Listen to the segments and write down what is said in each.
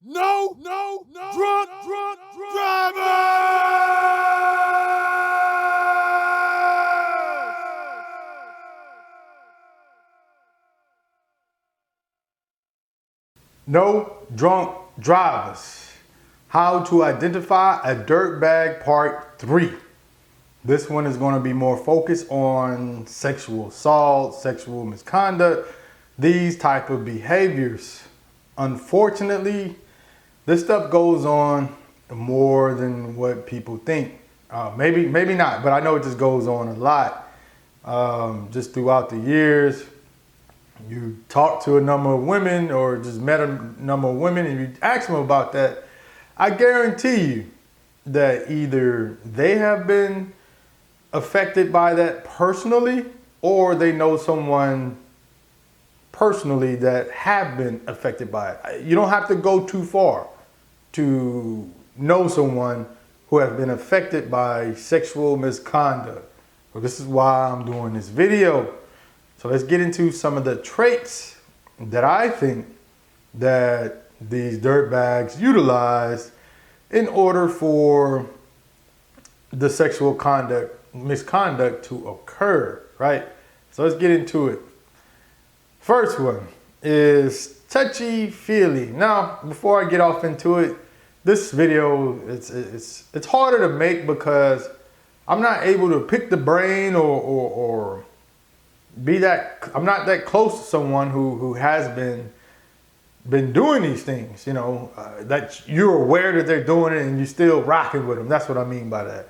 No, drunk driver! No drunk drivers. How to identify a dirtbag part 3. This one is going to be more focused on sexual assault, sexual misconduct, these type of behaviors. Unfortunately, this stuff goes on more than what people think. Maybe not, but I know it just goes on a lot. Just throughout the years, you talk to a number of women or just met a number of women and you ask them about that, I guarantee you that either they have been affected by that personally or they know someone personally that have been affected by it. You don't have to go too far to know someone who has been affected by sexual misconduct. So this is why I'm doing this video. So let's get into some of the traits that I think that these dirtbags utilize in order for the sexual misconduct to occur, right? So let's get into it. First one is touchy-feely. Now, before I get off into it, this video, it's harder to make because I'm not able to pick the brain or I'm not that close to someone who has been doing these things, that you're aware that they're doing it and you're still rocking with them. That's what I mean by that.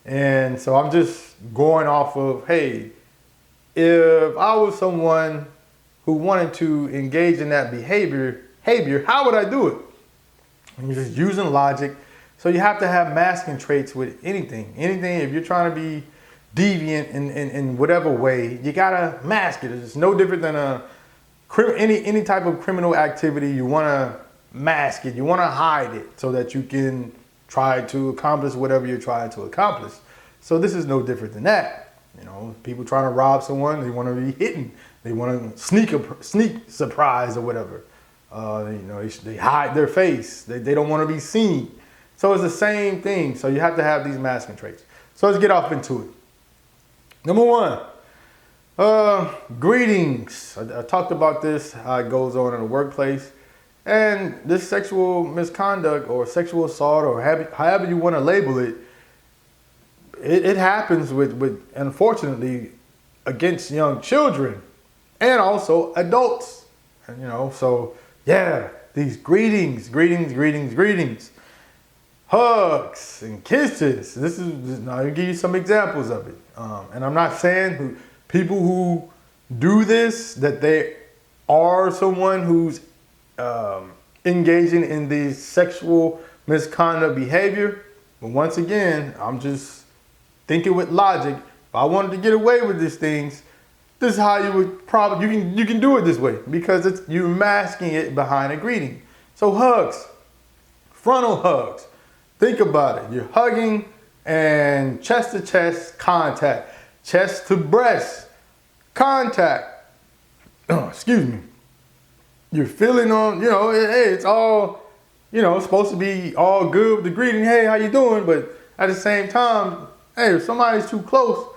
And so I'm just going off of, hey, if I was someone who wanted to engage in that behavior, how would I do it? And you're just using logic. So you have to have masking traits with anything. If you're trying to be deviant in whatever way, you gotta mask it. It's no different than any type of criminal activity. You wanna mask it, you wanna hide it so that you can try to accomplish whatever you're trying to accomplish. So this is no different than that. People trying to rob someone, they wanna be hidden. They wanna sneak surprise or whatever. They hide their face. They don't wanna be seen. So it's the same thing. So you have to have these masking traits. So let's get off into it. Number one, greetings. I talked about this, how it goes on in the workplace. And this sexual misconduct or sexual assault or however you want to label it, it happens with unfortunately, against young children and also adults. So yeah, these greetings. Hugs and kisses. I'll give you some examples of it. And I'm not saying people who do this, that they are someone who's engaging in these sexual misconduct behavior. But once again, I'm just thinking with logic. If I wanted to get away with these things, this is how you would probably, you can do it this way because you're masking it behind a greeting. So hugs, frontal hugs. Think about it. You're hugging and chest to chest contact, chest to breast contact. Excuse me. You're feeling on, hey, it's all, supposed to be all good with the greeting. Hey, how you doing? But at the same time, hey, if somebody's too close,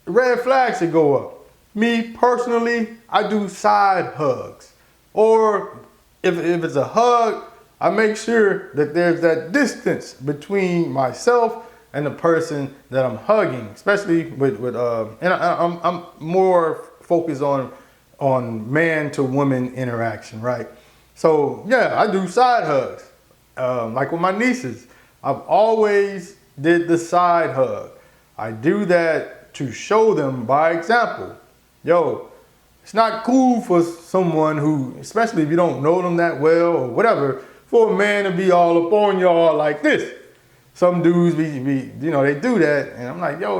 red flags should go up. Me personally, I do side hugs. Or if it's a hug, I make sure that there's that distance between myself and the person that I'm hugging, especially and I'm more focused on man to woman interaction, right? So yeah, I do side hugs. Like with my nieces, I've always did the side hug. I do that to show them by example. Yo, it's not cool for someone who, especially if you don't know them that well or whatever, for a man to be all up on y'all like this. Some dudes they do that, and I'm like, yo,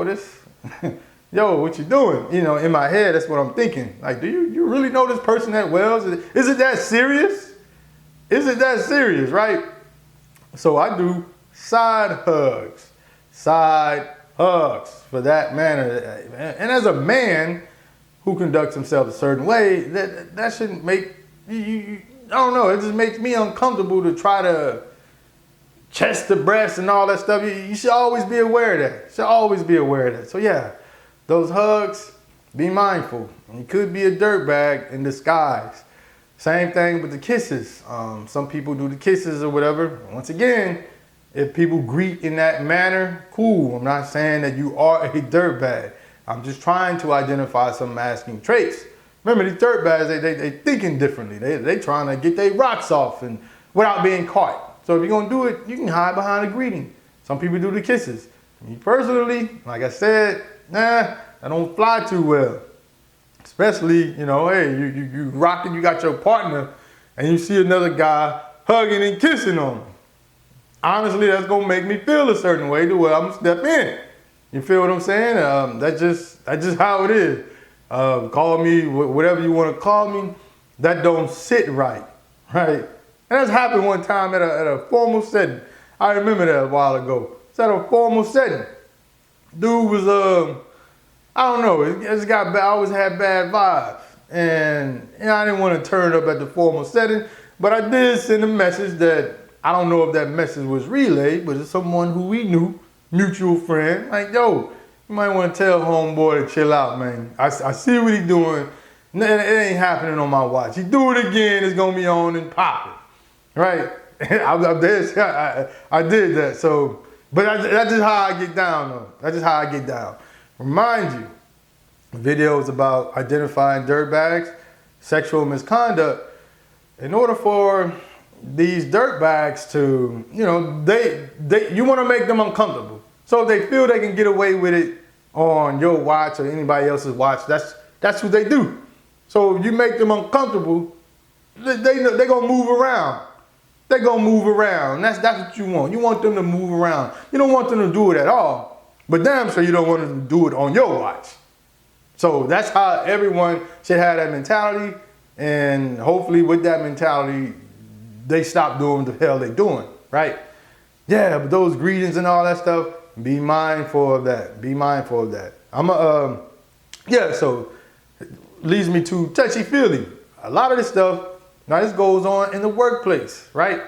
what you doing? In my head, that's what I'm thinking. Like, do you really know this person that well? Is it that serious? Is it that serious, right? So I do side hugs for that manner. And as a man who conducts himself a certain way, that shouldn't make I don't know, it just makes me uncomfortable to try to chest the breast and all that stuff. You should always be aware of that. You should always be aware of that. So yeah, those hugs, be mindful. You could be a dirtbag in disguise. Same thing with the kisses. Some people do the kisses or whatever. Once again, if people greet in that manner, cool. I'm not saying that you are a dirtbag. I'm just trying to identify some masking traits. Remember, these dirtbags, they thinking differently. They trying to get their rocks off and without being caught. So if you're gonna do it, you can hide behind a greeting. Some people do the kisses. Me personally, like I said, nah, I don't fly too well. Especially, you know, hey, you rocking, you got your partner, and you see another guy hugging and kissing on him. Honestly, that's gonna make me feel a certain way to where I'm gonna step in. You feel what I'm saying? That's just how it is. Call me whatever you want to call me. That don't sit right, right? And that's happened one time at a formal setting. I remember that a while ago. It's at a formal setting. Dude was I don't know. It just got bad. I always had bad vibes, and you know, I didn't want to turn up at the formal setting. But I did send a message that I don't know if that message was relayed, but it's someone who we knew, mutual friend. Like, yo, you might want to tell homeboy to chill out, man. I see what he's doing. It ain't happening on my watch. He do it again, it's gonna be on and popping, right? I did that. So, but that's just how I get down, though. That's just how I get down. Remind you, videos about identifying dirtbags, sexual misconduct. In order for these dirtbags to, you know, you want to make them uncomfortable. So if they feel they can get away with it on your watch or anybody else's watch, that's what they do. So if you make them uncomfortable, they're gonna move around. They're gonna move around. That's what you want. You want them to move around. You don't want them to do it at all. But damn sure you don't want them to do it on your watch. So that's how everyone should have that mentality. And hopefully with that mentality, they stop doing what the hell they're doing, right? Yeah, but those greetings and all that stuff, be mindful of that. Be mindful of that. So leads me to touchy-feely. A lot of this stuff, now this goes on in the workplace, right?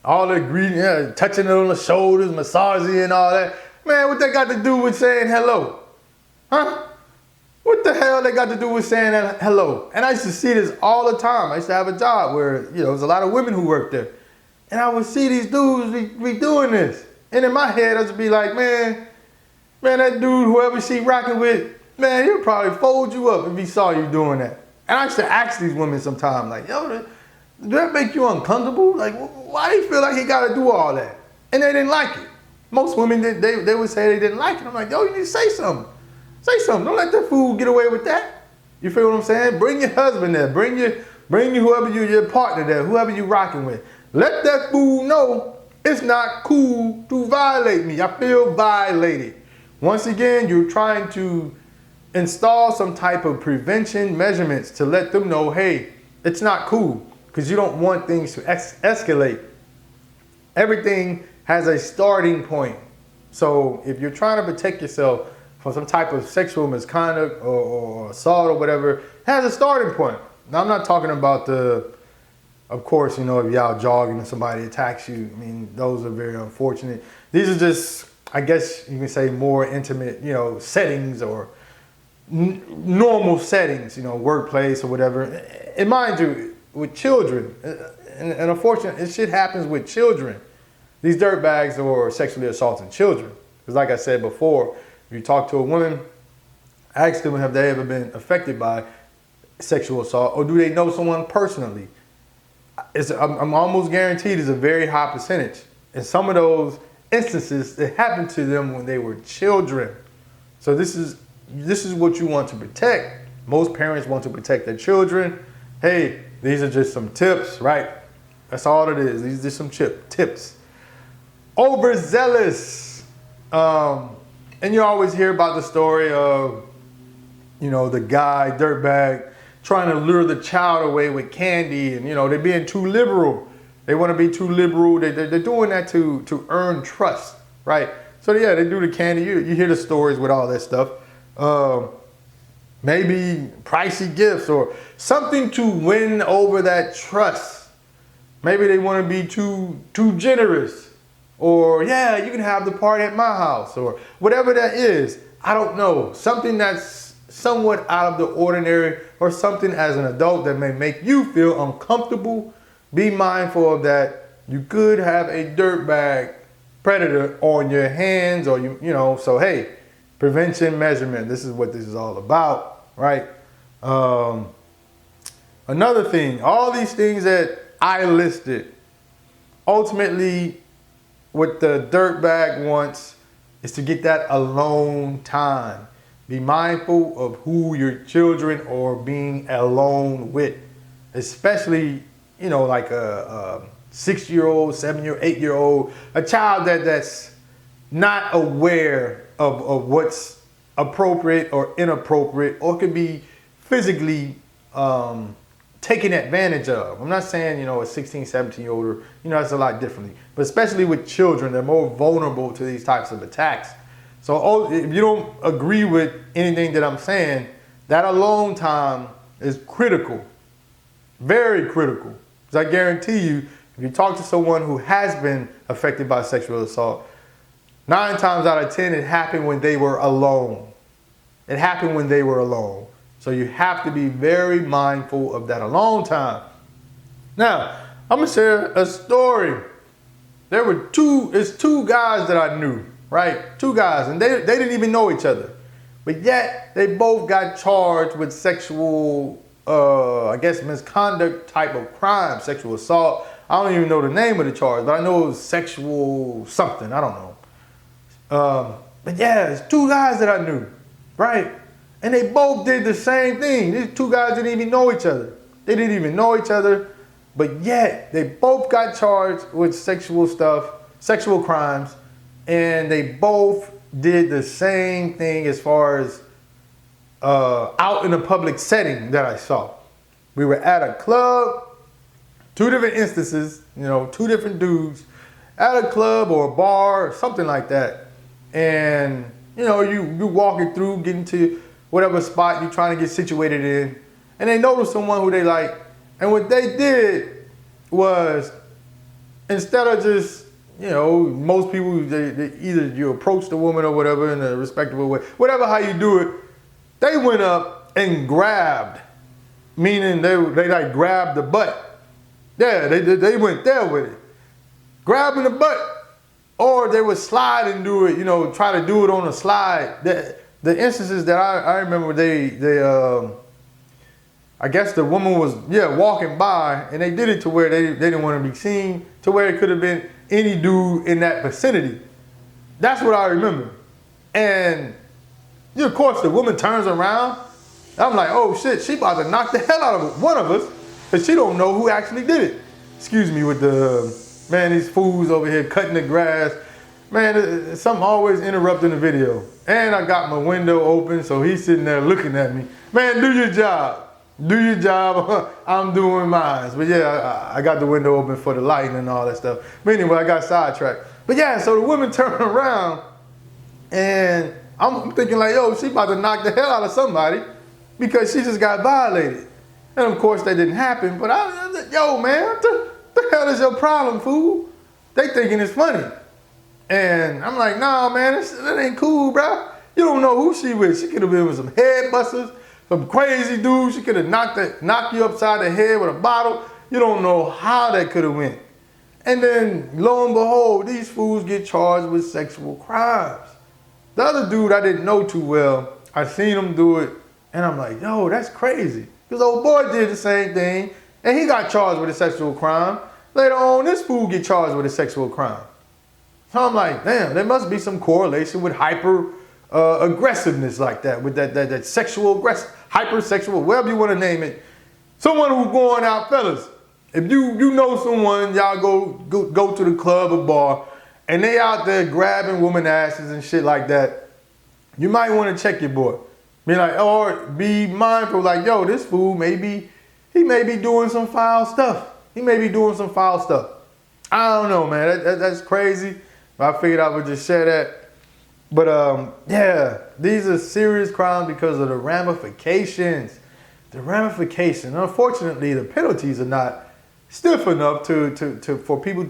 All the greeting, touching it on the shoulders, massaging and all that. Man, what that got to do with saying hello? Huh? What the hell they got to do with saying hello? And I used to see this all the time. I used to have a job where, you know, there's a lot of women who worked there. And I would see these dudes be doing this. And in my head, I would be like, man, that dude, whoever she rocking with, man, he'll probably fold you up if he saw you doing that. And I used to ask these women sometimes, like, yo, do that make you uncomfortable? Like, why do you feel like he got to do all that? And they didn't like it. Most women, they would say they didn't like it. I'm like, yo, you need to say something. Say something. Don't let that fool get away with that. You feel what I'm saying? Bring your husband there. Bring whoever your partner there, whoever you rocking with. Let that fool know it's not cool to violate me. I feel violated. Once again, you're trying to install some type of prevention measurements to let them know, hey, it's not cool, because you don't want things to escalate. Everything has a starting point. So if you're trying to protect yourself from some type of sexual misconduct or assault or whatever, it has a starting point. Now, I'm not talking about of course, you know, if you're out jogging and somebody attacks you, I mean, those are very unfortunate. These are just, I guess you can say, more intimate, you know, settings or normal settings, you know, workplace or whatever. And mind you, with children, and unfortunately, shit happens with children. These dirtbags are sexually assaulting children. Because like I said before, if you talk to a woman, ask them, have they ever been affected by sexual assault, or do they know someone personally? I'm almost guaranteed it's a very high percentage. And some of those instances, it happened to them when they were children. So this is what you want to protect. Most parents want to protect their children. Hey, these are just some tips, right? That's all it is. These are just some tips. Overzealous. And you always hear about the story of, you know, the guy, dirtbag, trying to lure the child away with candy, and, you know, they're being too liberal. They want to be too liberal. They're doing that to earn trust, right? So yeah, they do the candy. You hear the stories with all that stuff. maybe pricey gifts or something to win over that trust. Maybe they want to be too generous, or yeah, you can have the party at my house, or whatever that is. I don't know. Something that's somewhat out of the ordinary, or something as an adult that may make you feel uncomfortable. Be mindful of that. You could have a dirtbag predator on your hands, or you know. So hey, prevention measurement. This is what this is all about, right? Another thing, all these things that I listed, ultimately what the dirtbag wants is to get that alone time. Be mindful of who your children are being alone with, especially, you know, like a 6-year-old, 7-year, 8-year-old, a child that's not aware of what's appropriate or inappropriate, or could be physically taken advantage of. I'm not saying, you know, a 16, 17-year-old, you know, that's a lot differently. But especially with children, they're more vulnerable to these types of attacks. So if you don't agree with anything that I'm saying, that alone time is critical, very critical. Because I guarantee you, if you talk to someone who has been affected by sexual assault, 9 times out of 10, it happened when they were alone. It happened when they were alone. So you have to be very mindful of that alone time. Now, I'm gonna share a story. There were two guys that I knew, right? 2 guys, and they didn't even know each other. But yet, they both got charged with sexual, I guess, misconduct type of crime, sexual assault. I don't even know the name of the charge, but I know it was sexual something, I don't know. But yeah, it's 2 guys that I knew, right? And they both did the same thing. These 2 guys didn't even know each other. They didn't even know each other, but yet they both got charged with sexual stuff, sexual crimes, and they both did the same thing as far as out in a public setting that I saw. We were at a club, 2 different instances, you know, 2 different dudes at a club or a bar or something like that. And, you know, you walking through, getting to whatever spot you're trying to get situated in, and they noticed someone who they like. And what they did was, instead of just, you know, most people, they either you approach the woman or whatever in a respectable way, whatever how you do it, they went up and grabbed, meaning they like grabbed the butt. Yeah, they went there with it. Grabbing the butt, or they would slide and do it, you know, try to do it on a slide. The instances that I remember, I guess the woman was, walking by, and they did it to where they didn't want to be seen, to where it could have been any dude in that vicinity. That's what I remember. And, of course, the woman turns around. I'm like, oh shit, she about to knock the hell out of one of us, because she don't know who actually did it. Excuse me with man, these fools over here cutting the grass. Man, something always interrupting the video. And I got my window open, so he's sitting there looking at me. Man, do your job. Do your job. I'm doing mine. But yeah, I got the window open for the lighting and all that stuff. But anyway, I got sidetracked. But yeah, so the woman turned around, and I'm thinking like, yo, she about to knock the hell out of somebody because she just got violated. And of course, that didn't happen. But yo, man, what the hell is your problem, fool? They thinking it's funny. And I'm like, nah, man, that ain't cool, bro. You don't know who she with. She could have been with some head busters, some crazy dude. She could have knocked you upside the head with a bottle. You don't know how that could have went. And then, lo and behold, these fools get charged with sexual crimes. The other dude I didn't know too well, I seen him do it, and I'm like, yo, that's crazy. Because old boy did the same thing, and he got charged with a sexual crime. Later on, this fool get charged with a sexual crime. So I'm like, damn, there must be some correlation with hyper aggressiveness like that, with that sexual aggressive, hypersexual, whatever you want to name it. Someone who's going out, fellas. If you know someone, y'all go to the club or bar, and they out there grabbing women asses and shit like that, you might want to check your boy. Be like, or be mindful, like, yo, this fool he may be doing some foul stuff. He may be doing some foul stuff. I don't know, man. That's crazy. I figured I would just share that. But yeah, these are serious crimes because of the ramifications. The ramifications. Unfortunately, the penalties are not stiff enough for people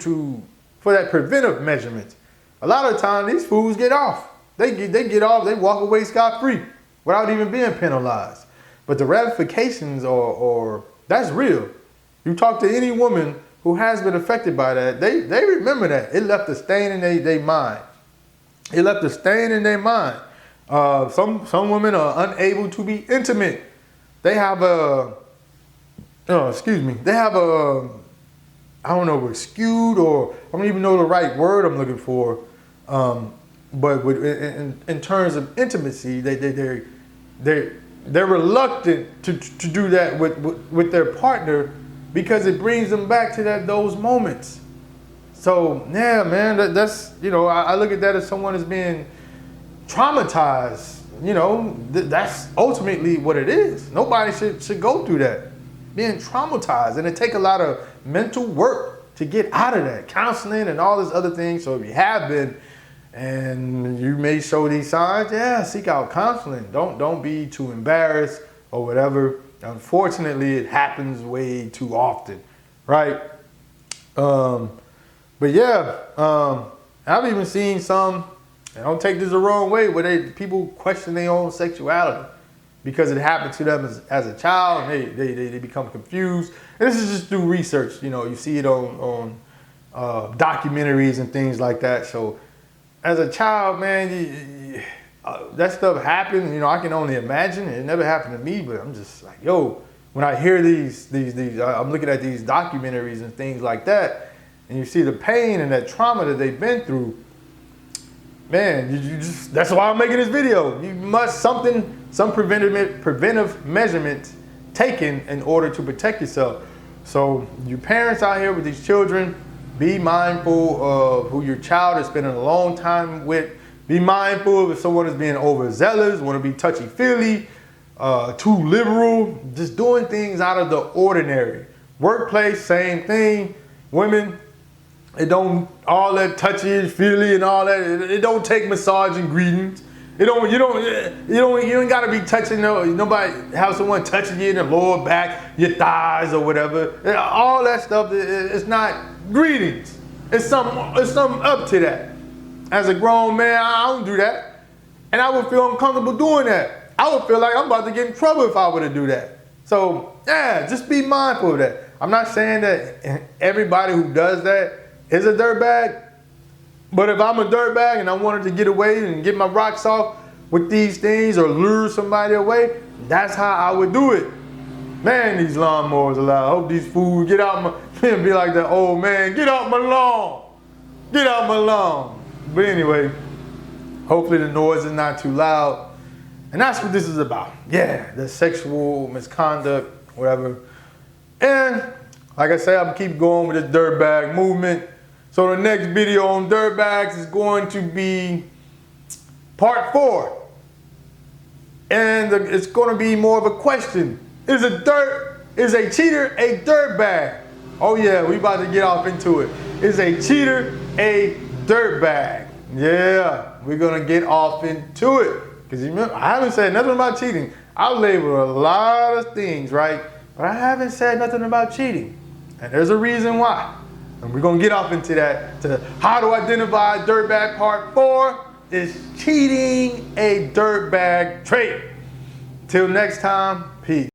for that preventive measurement. A lot of the time, these fools get off. They get off. They walk away scot-free without even being penalized. But the ramifications are that's real. You talk to any woman who has been affected by that, they remember that. It left a stain in their mind. It left a stain in their mind. Some women are unable to be intimate. They have they have I don't know, skewed, or I don't even know the right word I'm looking for. But in terms of intimacy, they're reluctant to do that with their partner because it brings them back to those moments. So yeah, man, that's I look at that as someone as being traumatized. That's ultimately what it is. Nobody should go through that, being traumatized, and it take a lot of mental work to get out of that, counseling and all this other things. So if you have been, and you may show these signs, yeah, seek out counseling. Don't be too embarrassed or whatever. Unfortunately, it happens way too often, right? But yeah, I've even seen some, and don't take this the wrong way, where people question their own sexuality because it happened to them as a child, and they become confused. And this is just through research. You see it on documentaries and things like that. So as a child, man, that stuff happened. I can only imagine. It never happened to me, but I'm just like, yo, when I hear these, I'm looking at these documentaries and things like that, and you see the pain and that trauma that they've been through, man, that's why I'm making this video. You must some preventive measurements taken in order to protect yourself. So you parents out here with these children, be mindful of who your child is spending a long time with. Be mindful if someone is being overzealous, want to be touchy-feely, too liberal, just doing things out of the ordinary. Workplace, same thing. Women, it don't all that touchy-feely and all that. It don't take massage and greetings. You ain't gotta be touching nobody. Have someone touching you in the lower back, your thighs or whatever. All that stuff. It's not greetings. It's something up to that. As a grown man, I don't do that, and I would feel uncomfortable doing that. I would feel like I'm about to get in trouble if I were to do that. So yeah, just be mindful of that. I'm not saying that everybody who does that is a dirtbag. But if I'm a dirtbag and I wanted to get away and get my rocks off with these things or lure somebody away, that's how I would do it. Man, these lawnmowers are loud. I hope these fools get out my, be like that old man, get out my lawn. Get out my lawn. But anyway, hopefully the noise is not too loud. And that's what this is about. Yeah, the sexual misconduct, whatever. And like I said, I'm gonna keep going with this dirtbag movement. So the next video on dirtbags is going to be part 4. And it's going to be more of a question. Is a cheater a dirtbag? Oh yeah, we about to get off into it. Is a cheater a dirtbag? Yeah, we're going to get off into it. Because remember, I haven't said nothing about cheating. I've labeled a lot of things, right? But I haven't said nothing about cheating. And there's a reason why. And we're going to get off into that, to how to identify a dirtbag. Part 4 is cheating a dirtbag trait. Till next time, peace.